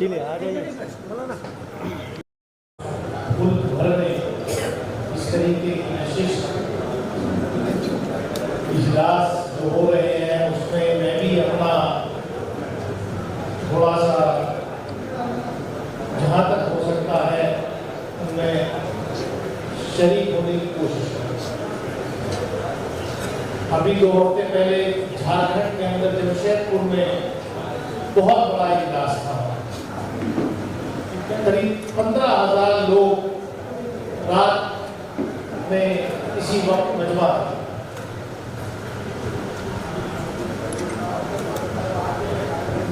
चलिए आ जाइए। मुल्क भर में इस तरीके की नशिश इजलास जो हो रहे हैं उसमें मैं भी अपना थोड़ा सा जहाँ तक हो सकता है उनमें शरीक होने की कोशिश करूँ। अभी 2 हफ्ते पहले झारखंड के अंदर जमशेदपुर में बहुत बड़ा इजलास था। करीब 15,000 लोग रात में इसी वक्त मजमा था।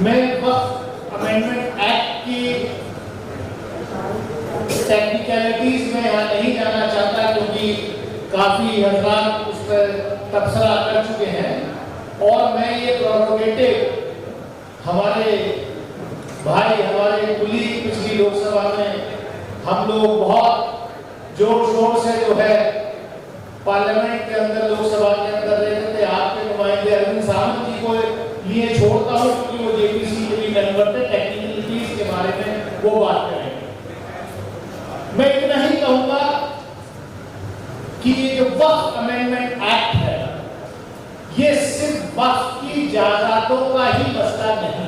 मैं वक्त अमेंडमेंट एक्ट की टेक्निकलिटीज में यहाँ नहीं जाना चाहता क्योंकि काफी हजरात उस पर तबसरा कर चुके हैं और मैं ये प्रोरोगेटिव हमारे भाई हमारे कुलीग पिछली लोकसभा में हम लोग बहुत जोर शोर से जो है पार्लियामेंट के अंदर लोकसभा के अंदर रहते थे। आपके नुमाइंदे अरविंद सावंत जी को लिए छोड़ता हूँ क्योंकि वो जेपीसी के भी कन्वर्टेड टेक्निकलिटीज के बारे में वो बात करेंगे। मैं इतना ही कहूंगा कि ये जो वक्फ अमेंडमेंट एक्ट है ये सिर्फ वक्फ की जायदादों का ही मसला नहीं है,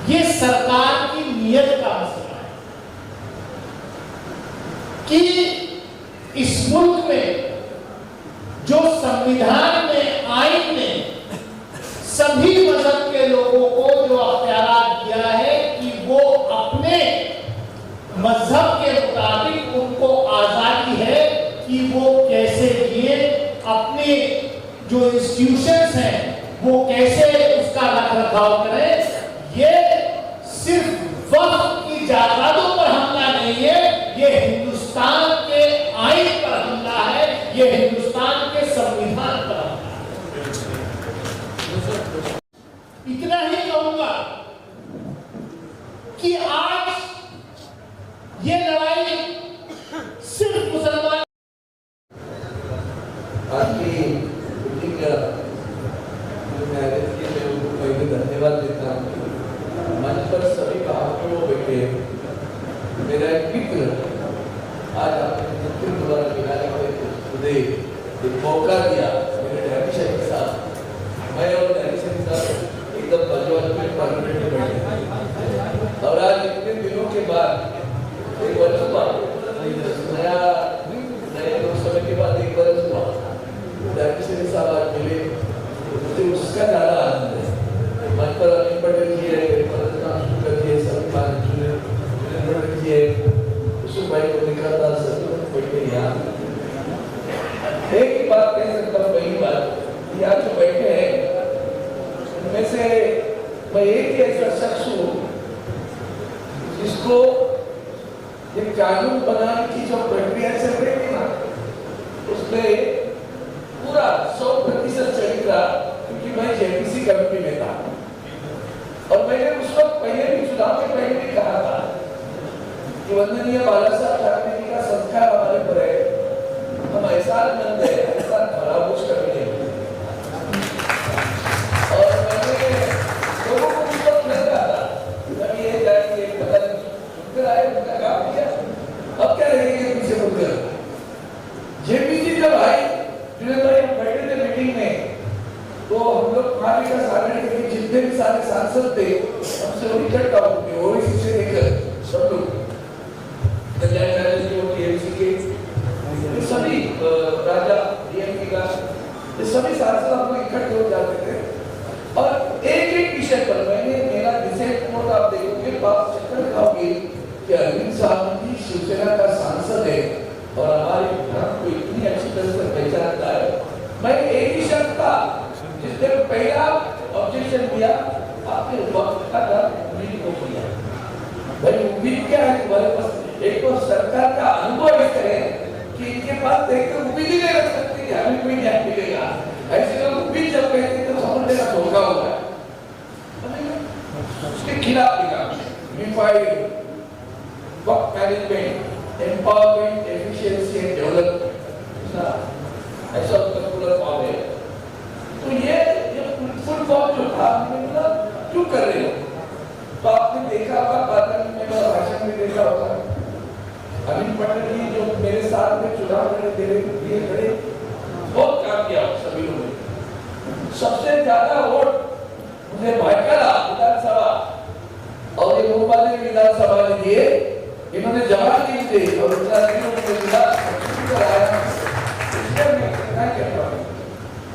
ये सरकार की नीयत का मसला है कि इस मुल्क में जो संविधान में आइन ने सभी मजहब के लोगों को जो अख्तियार दिया है कि वो अपने मजहब के मुताबिक उनको आजादी है कि वो कैसे जिए, अपने जो इंस्टीट्यूशंस हैं वो कैसे उसका रख रखाव करें। ये सिर्फ वक्फ की जायदादों पर हमला नहीं है, ये हिंदुस्तान के आइन पर हमला है, ये हिंदुस्तान के संविधान पर हमला है। इतना ही कहूंगा कि आज ये लड़ाई सिर्फ मुसलमान धन्यवाद देता हूँ। मंच पर सभी भावकों को बैठे मेरा एक मित्र आज आपने द्वारा मिलाने को खुदे एक मौका दिया मेरे डैडी शहीद साहब, मैं और डैडी शहीद साहब एकदम बजवान में पार्लियामेंट में बैठे और आज इतने दिनों के बाद एक वर्ष हुआ नए लोकसभा के बाद एक वर्ष हुआ डैडी शहीद साहब आज मिले, मुझे उसका ज्यादा आनंद है। मंच पर अनिल पटेल जी है, शुक्र जी है, सलमान जी है, उसको भाई को लिखा था सभी बैठे यहाँ। एक ही बात कह सकता हूँ, वही बात यहाँ जो बैठे हैं उनमें से मैं एक ही ऐसा शख्स हूँ जिसको ये कानून बनाने की जो प्रक्रिया चल रही थी ना उसमें पूरा 100% चली रहा क्योंकि मैं जेपीसी कमेटी में था और मैंने उस वक्त पहले भी चुनाव के पहले भी कहा था कि वंदनीय बाला साहब ठाकरे जी का संस्कार हमारे पर है, हम एहसानमंद है, एहसान फरामोश करेंगे। और मैंने लोगों को उस वक्त नहीं कहा था जब ये जाएंगे पता नहीं सुनकर आए उनका काम किया, अब क्या रहेंगे पीछे मुड़कर। जेपीसी जब आई जुनेद भाई हम बैठे थे मीटिंग में तो हम लोग पार्टी का सामने के जितने भी सारे सांसद थे हमसे वो इकट्ठा होंगे ओवैसी से लेकर सब लोग कल्याण बैनर्जी और टीएमसी के सभी राजा डीएमके का ये सभी सांसद हम लोग इकट्ठे हो जाते थे और एक एक विषय पर मैंने मेरा डिसेंट नोट आप देखोगे बात चक्कर खाओगे कि अरविंद सावंत जी शिवसेना का सांसद है और हमारे धर्म को इतनी अच्छी तरह से पहचानता है। मैं एक ही शब्द था जिसने पहला ऑब्जेक्शन दिया आपने वक्त का उम्मीद को किया। भाई उम्मीद क्या है तुम्हारे पास? एक तो सरकार का अनुभव इस तरह कि इनके पास देखकर उम्मीद ही नहीं रख सकती कि हमें कोई न्याय मिलेगा। ऐसे लोग उम्मीद जब कहते तो समझ लेना धोखा होगा। उसके खिलाफ लिखा unified work management empowerment efficiency and development ऐसा उसका पूरा फॉर्म है। तो ये फुल फॉर्म जो था हमने बोला क्यों कर रहे हो तो लिए खड़े, बहुत काम किया सभी लोगों ने। सबसे ज्यादा वोट मुझे भाईकाला विधानसभा और ये मुंबई विधानसभा ने दिए। इन्होंने जवाब नहीं दिए और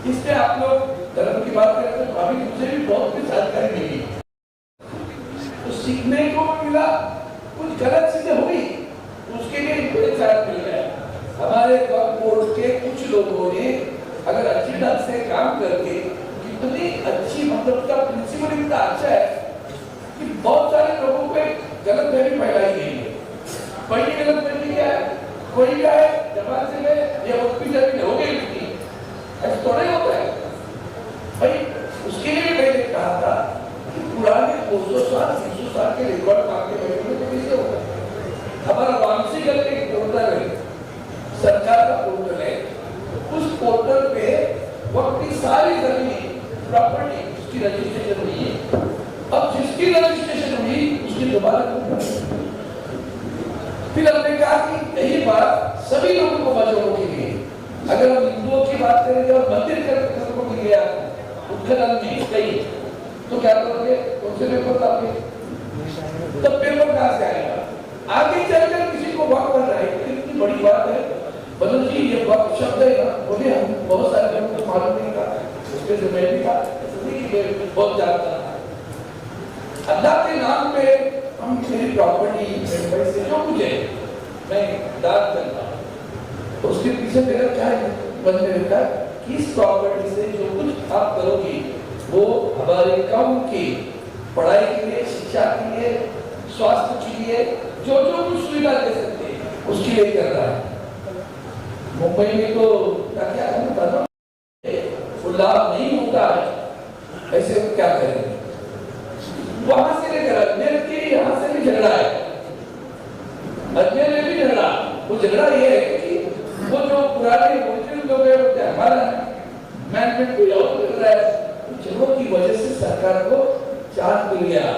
इससे आप लोग धर्म की बात करें तो अभी मुझे भी बहुत कुछ जानकारी मिली, तो सीखने को मिला, कुछ गलत चीजें हुई उसके लिए बड़े चार्ज मिल गए। हमारे बोर्ड के कुछ लोगों ने अगर अच्छी ढंग से काम करके कितनी अच्छी, मतलब उसका प्रिंसिपल इतना अच्छा है कि बहुत सारे लोगों पे गलत फहमी फैलाई गई है। पहली गलत फहमी क्या है, कोई क्या है जमात से में ये हॉस्पिटल में हो गई थी, ऐसा थोड़ा ही होता है भाई। उसके लिए मैंने कहा था कि पुराने 200 साल 300 साल के रिकॉर्ड मांगने बैठे तो कैसे होगा। हमारा वामसीगल एक पोर्टल है, सरकार का पोर्टल है, उस पोर्टल पे वक्त की सारी जमीन प्रॉपर्टी उसकी रजिस्ट्रेशन हुई है। अब जिसकी रजिस्ट्रेशन हुई उसकी दोबारा फिर हमने कहा कि यही बात सभी लोगों को बचाने के लिए, अगर हम हिंदुओं की बात करें जब मंदिर को मिल गया उत्खनन में कहीं, तो क्या करोगे, उनसे पेपर लाओगे, तब पेपर कहां से आएगा। आगे चलकर किसी को वक्त कर रहा है, इतनी बड़ी बात है। बदल जी ये वक्त शब्द है ना, बोले हम बहुत सारे लोगों को मालूम नहीं था, उसके जो मैं भी था बहुत जानता था। अल्लाह के नाम पे हम मेरी प्रॉपर्टी पैसे जो कुछ है मैं दान करता हूँ, उसके पीछे मेरा क्या है बंदे रहता है कि इस प्रॉपर्टी से जो कुछ आप करोगे वो हमारे कौम की पढ़ाई के लिए, शिक्षा के लिए, स्वास्थ्य के लिए जो जो कुछ सुविधा दे सकते हैं उसके लिए कर रहा है। मुंबई में तो क्या वो लाभ नहीं होता है, ऐसे क्या करेंगे। वहां से लेकर अजमेर के यहाँ से भी झगड़ा है, अजमेर में भी झगड़ा। वो झगड़ा ये है कि वो जो पुराने मुस्लिम लोग हैं वो हमारा मैनेजमेंट को और कर रहा है, झगड़ों की वजह से सरकार को चार्ज मिल गया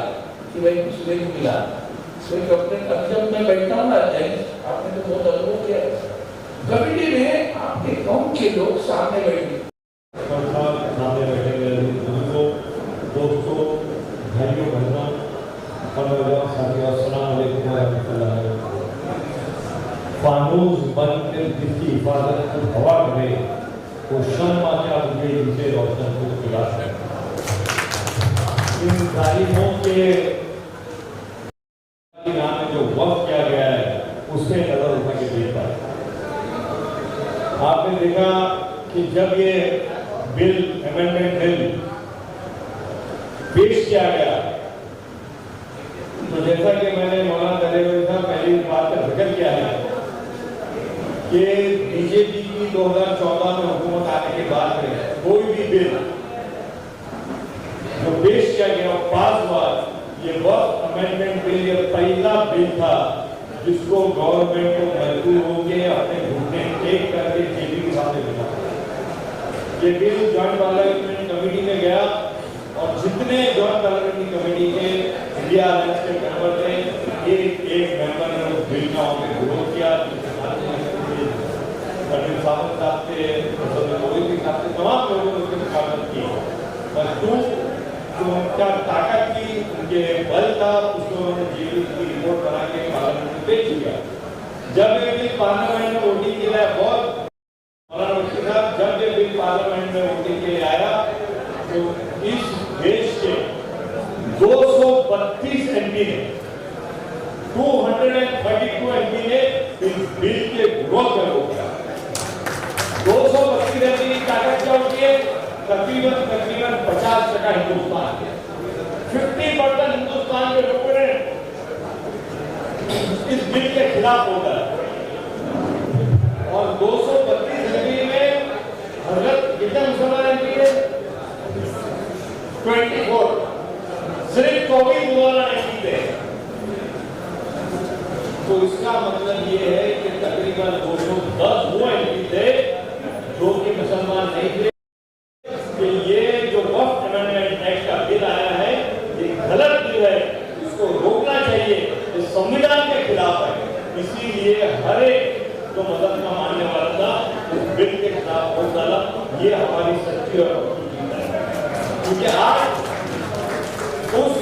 कि भाई कुछ नहीं मिला। अब जब मैं बैठता हूँ ना, आपने तो बहुत अनुभव किया, कमेटी में आपके गांव के लोग सामने बैठे, सामने बैठे दोस्तों, भाइयों बहनों और साथियों, फानूस बंद जिसकी हिफाजत को हवा करे वो शम्मा क्या मुझे इसे रोशन को खिला है। इन तारीखों के नाम में जो वक्त किया गया है उससे नजर उठा के देखा। आपने देखा कि जब ये बिल, अमेंडमेंट बिल पेश किया गया तो जैसा कि मैंने मौलाना दलेवर साहब पहली बात का जिक्र किया है कि बीजेपी की 2014 में हुकूमत आने के बाद में कोई भी बिल जो पेश किया गया और पास हुआ, ये वक्त अमेंडमेंट बिल ये पहला बिल था जिसको गवर्नमेंट को मजबूर होकर अपने घुटने टेक करके जेबी के सामने बिना। ये बिल जॉइंट पार्लियामेंट्री कमेटी में गया और जितने जॉइंट पार्लियामेंट्री कमेटी के इंडिया अलायंस के मेंबर थे, एक मेंबर ने उस बिल का विरोध किया। सावंत साहब थे, तमाम लोगों ने उसकी मुखालफत की, बस जो उनका ताकत थी, उनके बल था, उसको उन्होंने जेबी की रिपोर्ट बना के पार्लियामेंट में पेश किया। जब ये बिल पार्लियामेंट में वोटिंग के लिए बहुत जब ये बिल पार्लियामेंट में वोटिंग के लिए आया तो इस देश के 232 एमपी ने 232 एमपी ने इस बिल के विरोध में वोट किया। 232 एमपी की ताकत क्या होती है? तकरीबन 50% हिंदुस्तान के 50% हिंदुस्तान के लोगों ने इस बिल के खिलाफ वोट डाला और 232 एमपी में हजरत कितने मुसलमान एमपी है? 24, सिर्फ 24 मुसलमान एमपी थे। तो इसका मतलब ये है कि तकरीबन 210 वो एमपी थे जो कि मुसलमान नहीं थे। कि ये जो वक्फ अमेंडमेंट एक्ट का बिल आया है ये गलत बिल है, इसको रोकना चाहिए, इस संविधान के खिलाफ है। इसीलिए ये हमारी सच्ची और पक्की जीत है। क्योंकि आज उस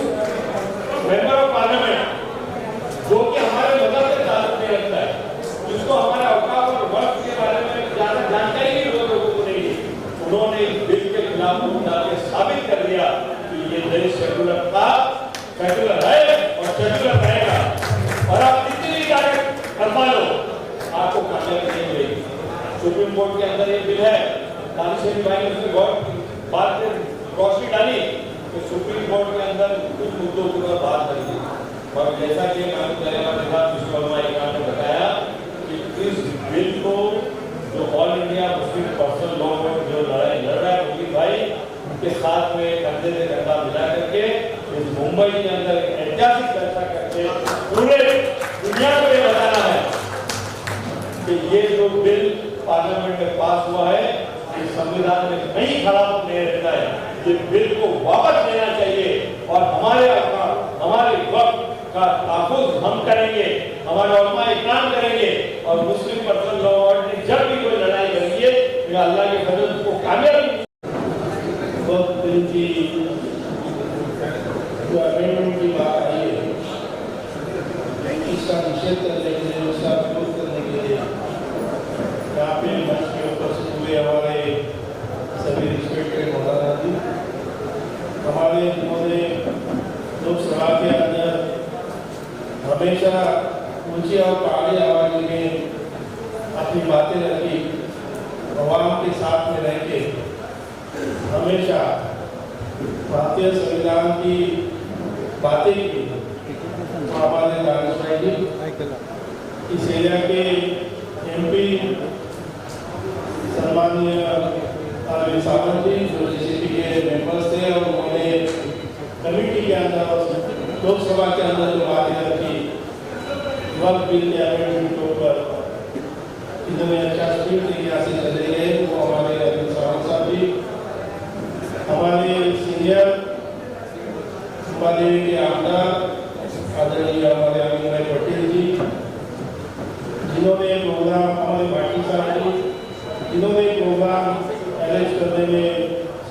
मेंबर ऑफ पार्लियामेंट जो कि हमारे मदद से ताल्लुक नहीं रखता है, जिसको हमारे औकात और वक्त के बारे में ज्यादा जानकारी भी लोगों को नहीं है, उन्होंने इस बिल के खिलाफ वोट डालकर साबित कर दिया कि ये देश सेकुलर था, सेकुलर है और सेकुलर रहेगा। और आप कितनी भी ताकत करवा लो, आपको कामयाबी नहीं मिलेगी। सुप्रीम कोर्ट के अंदर ये बिल है, दानिश भाई ने उसमें बहुत बात रोशनी डाली तो सुप्रीम कोर्ट के अंदर कुछ मुद्दों पर बात करी। और जैसा कि ने बताया कि इस बिल को जो all India Muslim personal law में जो लड़ाई लड़ रहा है मुस्लिम भाई, उनके साथ में कंधे से कंधा मिला करके इस मुंबई के अंदर ऐतिहासिक चर्चा करके पूरे दुनिया को ये बताना है कि ये जो बिल पार्लियामेंट में पास हुआ है, ये संविधान में कहीं खराब नहीं रहता है। ये बिल को वापस लेना चाहिए और हमारे वक्त का तहफ़्फ़ुज़ हम करेंगे, हमारे उलमा इकराम करेंगे और मुस्लिम पर्सनल लॉ बोर्ड ने जब भी कोई लड़ाई करेंगे तो अल्लाह के फजल को कामयाबी बिल की जो अमेंडमेंट की बात आई है, इसका निषेध करने के लिए, उसका विरोध करने के लिए यहाँ पे मंच के उपस्थित हुए हमारे सभी रिस्पेक्टेड मौलाना जी, हमारे जिन्होंने लोकसभा के अंदर हमेशा ऊंची और काली आवाज में अपनी बातें रखी, अवाम के साथ में रह के हमेशा भारतीय संविधान की बातें की, तो हमारे दानिश भाई जी इस एरिया के MP सम्मानीय अरविंद सावंत जी जो JCP के मेंबर्स थे और उन्होंने कमेटी के अंदर लोकसभा के अंदर जो बातें रखी वक्त बिल के अमेंडमेंट के ऊपर इतने अच्छा स्पीड तरीके से चले गए, वो हमारे अरविंद सावंत साहब जी, हमारे सीनियर देवी के आमदार आदरणीय हमारे अमीन पटेल जी, जिन्होंने प्रोग्राम हमारे भाटी साहब जी, जिन्होंने प्रोग्राम अरेंज करने में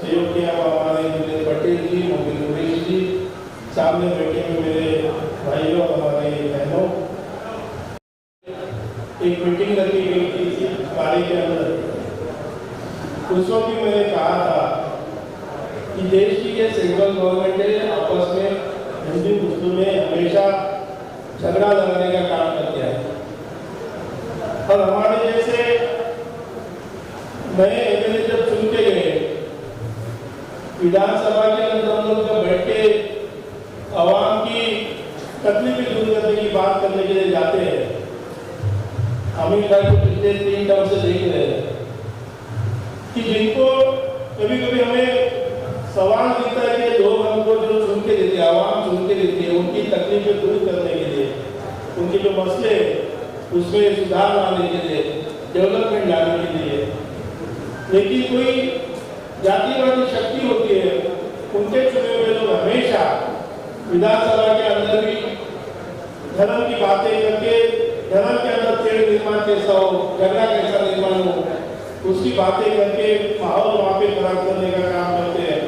सहयोग किया, हमारे अमीन पटेल जी, मोबिल नरेश जी, सामने बैठे हुए मेरे भाइयों और हमारे बहनों, एक मीटिंग रखी गई थी इसी कार्य के अंदर। उस वक्त भी मैंने कहा था कि देश की ये सेंट्रल गवर्नमेंट है, आपस में हिंदू मुस्लिम में हमेशा झगड़ा लगाने का काम करते हैं और हमारे जैसे नए MLA जब चुन के गए विधानसभा के अंदर हम लोग जब बैठ के आवाम की तकलीफें दूर करने की बात करने के लिए जाते हैं, अमीर भाई को पिछले 3 टर्म से देख रहे हैं कि जिनको कभी कभी हमें सवाल मिलता है कि लोग हमको जो चुन के देते हैं, आवाम चुन के देती है, उनकी तकलीफें दूर करने के लिए, उनके जो मसले उसमें सुधार लाने के लिए, डेवलपमेंट लाने के लिए, लेकिन कोई जातिवादी शक्ति होती है, उनके चुने हुए लोग हमेशा विधानसभा के अंदर भी धर्म की बातें करके, धर्म के अंदर तेड़ निर्माण कैसा हो, झगड़ा कैसा निर्माण हो, उसकी बातें करके माहौल वहाँ पे खराब करने का काम करते हैं।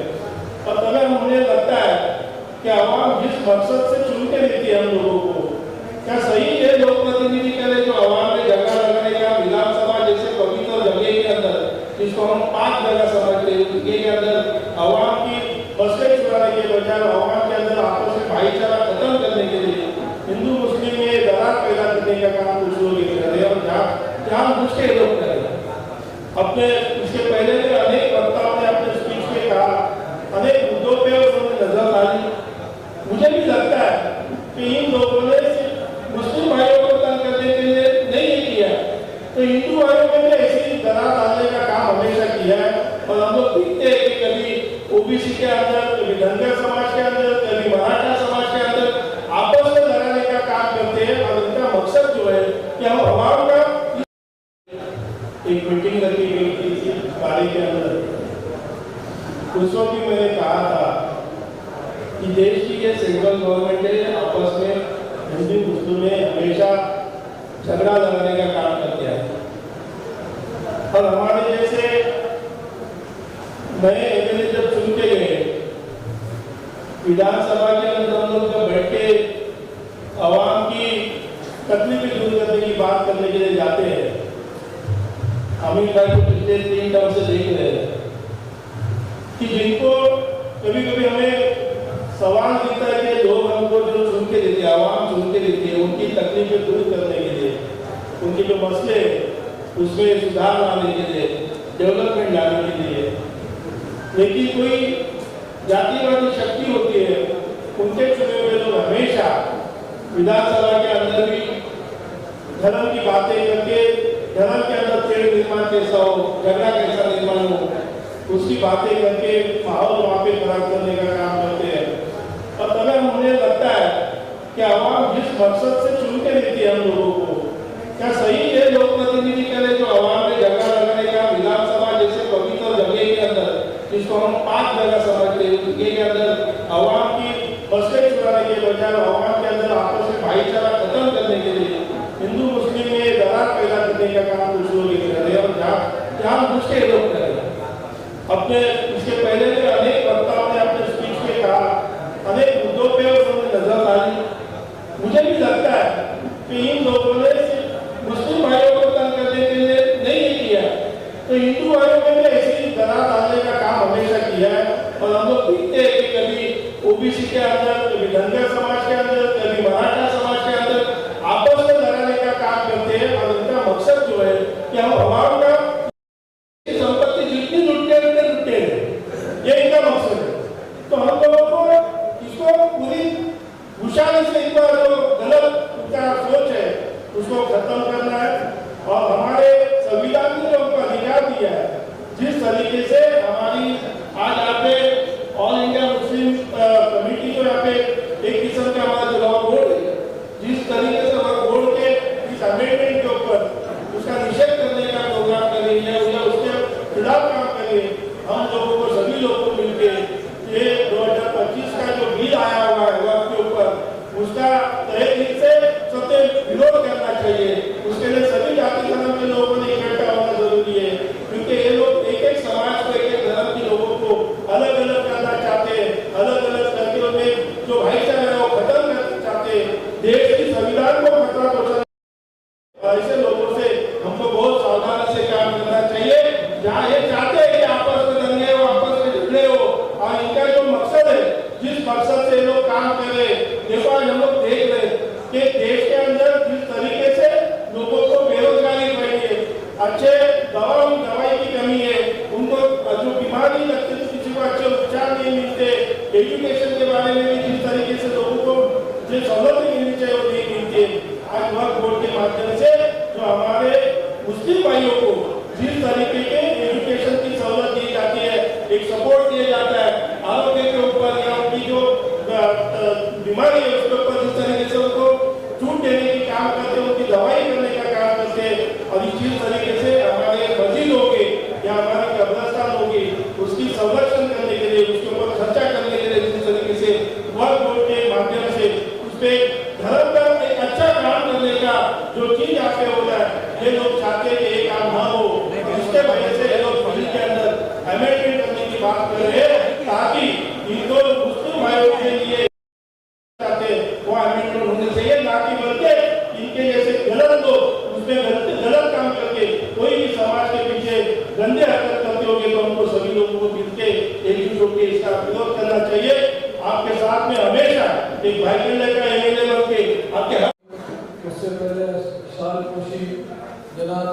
और अगर हमें लगता है कि आवाम जिस मकसद से चुन के देती है हम लोगों को, क्या सही है लोक प्रतिनिधि करे जो आवाम में झगड़ा लगाने का, विधानसभा जैसे पवित्र जगह के अंदर जिसको हम 5 जगह समझते हैं, उसके अंदर आवाम की मसले छुड़ाने के बजाय आवाम के अंदर आपस में भाईचारा खत्म करने के लिए हिंदू मुस्लिम में दरार पैदा करने का काम कुछ लोग कर रहे हैं और जहाँ दूसरे लोग कर रहे हैं। अपने इसके पहले भी अनेक वक्ताओं ने अपने स्पीच में कहा, अनेक मुद्दों पे उन्होंने नजर डाली। मुझे भी लगता है कि इन लोगों ने मुस्लिम भाइयों को तंग करने के लिए नहीं किया, तो हिंदू भाइयों में भी ऐसी दरार डालने का काम हमेशा किया है। और हम लोग देखते हैं कि कभी OBC के अंदर, कभी धनगर समाज के अंदर, कभी मराठा समाज के अंदर आपस में लड़ाने का काम करते हैं और इनका मकसद जो है कि हम आवाम का एक मीटिंग रखी गई थी इसी कार्य के अंदर। उस वक्त भी मैंने कहा था कि देश की ये सेंट्रल गवर्नमेंट है, आपस में हिंदू मुस्लिम में हमेशा झगड़ा लगाने का काम करते हैं और हमारे जैसे नए एमएलए जब चुन के गए, विधानसभा के अंदर हम लोग जब बैठ के आवाम की तकलीफें दूर करने की बात करने के लिए जाते हैं, अमित भाई को पिछले 3 टर्म से देख रहे हैं कि जिनको कभी कभी हमें सवाल मिलता है कि लोग हमको जो चुन के देते हैं, आवाम चुन के देती है, उनकी तकलीफें दूर करने के लिए, उनके जो मसले उसमें सुधार लाने के लिए, डेवलपमेंट लाने के लिए, लेकिन कोई जातिवादी शक्ति होती है, उनके चुने हुए लोग हमेशा विधानसभा के अंदर भी धर्म की बातें करके, धर्म के अंदर तेड़ निर्माण कैसा हो, झगड़ा कैसा निर्माण हो, उसकी बातें करके माहौल वहाँ पे खराब करने का काम करते हैं। और अगर मुझे लगता है कि आवाम जिस मकसद से चुन के देती है हम लोगों को, क्या सही है लोक प्रतिनिधि करे जो आवाम में झगड़ा लगाने का, विधानसभा जैसे पवित्र जगह के अंदर जिसको हम 5 जगह समझते हैं, उसके के अंदर आवाम की मसले छुड़ाने के बजाय आवाम के अंदर आपस में भाईचारा खत्म करने के लिए हिंदू मुस्लिम में दरार पैदा करने का काम कुछ लोग कर रहे हैं। और जहाँ मुझके लोग कर रहे हैं अपने, इसके पहले भी अनेक वक्ताओं ने अपने स्पीच में कहा, अनेक मुद्दों पे उन्होंने नजर डाली। मुझे भी लगता है कि इन लोगों ने सिर्फ मुस्लिम भाइयों को तंग करने के लिए नहीं किया, तो हिंदू भाइयों में भी ऐसी दरार डालने का काम हमेशा किया है। और हम लोग देखते हैं कि कभी ओबीसी के अंदर, कभी धनगर समाज के अंदर, कभी मराठा समाज के अंदर आपस में लड़ाने का काम करते हैं। और उनका मकसद जो है कि हम आवाम का संपत्ति जितनी लुटते ये इनका मकसद है। तो हम लोगों को इसको पूरी हुशारी से एक बार जो गलत उनका सोच है उसको खत्म करना है। और हमारे संविधान ने जो हमको अधिकार दिया है, जिस तरीके से हमारी आज यहाँ पे ऑल इंडिया मुस्लिम कमेटी जो यहाँ पे एक किस्म का हमारा चुनाव बोर्ड है, जिस तरीके से हमारा बोर्ड के इस अमेंडमेंट के ऊपर उसका निषेध करने का प्रोग्राम कर रही है या उसके खिलाफ काम करें, हम लोगों को, सभी लोगों को मिलकर ये 2025 का जो बिल आया हुआ है वक्त के ऊपर, उसका तय दिल से सबसे विरोध करना चाहिए। उसके लिए सभी जाति धर्म के लोगों ने इकट्ठा होना जरूरी है, क्योंकि ये लोग एक एक समाज को, एक एक धर्म के लोगों को अलग अलग करना चाहते हैं, अलग अलग करके उनमें जो भाईचारा है वो खत्म करना चाहते हैं, देश की संविधान को खतरा पहुंचाना। ऐसे लोगों से हमको बहुत सावधानी से काम करना चाहिए। जहाँ ये चाहते हैं कि आपस में दंगे हो, आपस में झगड़े हो, और इनका जो मकसद है, जिस मकसद से लोग काम कर रहे हैं, देखो आज हम लोग देख रहे हैं कि देश के अंदर जिस तरीके से लोगों को बेरोजगारी बढ़ी है, अच्छे दवाई की कमी है, उनको जो बीमारी लगती है किसी को अच्छे उपचार नहीं मिलते, एजुकेशन के बारे में भी जिस तरीके से लोगों को जो सहूलतें मिलनी चाहिए वो नहीं मिलती है। आज वक्फ बोर्ड के माध्यम से जो हमारे मुस्लिम भाइयों को जिस तरीके के एजुकेशन की सहूलत दी जाती है, एक सपोर्ट दिया जाता है, आरोग्य के ऊपर या उनकी जो बीमारी है उसके ऊपर जिस तरीके से उनको छूट देने की काम करते हैं, उनकी दवाई करने का काम करते हैं। और जिस तरीके से हमारे मस्जिद होगी या हमारे कब्रिस्तान होगी, उसकी संरक्षण करने के लिए, उसके ऊपर खर्चा करने के लिए जिस तरीके से वक्फ बोर्ड के माध्यम से उस पर धर्म का एक अच्छा काम करने का जो चीज आपके हो रहा है, ये लोग चाहते हैं कि ये काम ना हो, इसके वजह से ये लोग बिल के अंदर अमेंडमेंट करने की बात कर रहे हैं, ताकि इनको मुस्लिम भाइयों के लिए चाहते वो अमेंडमेंट होने चाहिए, ना कि बल्कि इनके जैसे गलत लोग उसमें गलत काम करके कोई भी समाज के पीछे गंदे हरकत करते होंगे, तो हमको सभी लोगों को मिलकर एकजुट होकर इसका विरोध करना चाहिए। आपके साथ में हमेशा एक भाई का एमएलए बन के आपके उससे पहले साल खुशी जनाब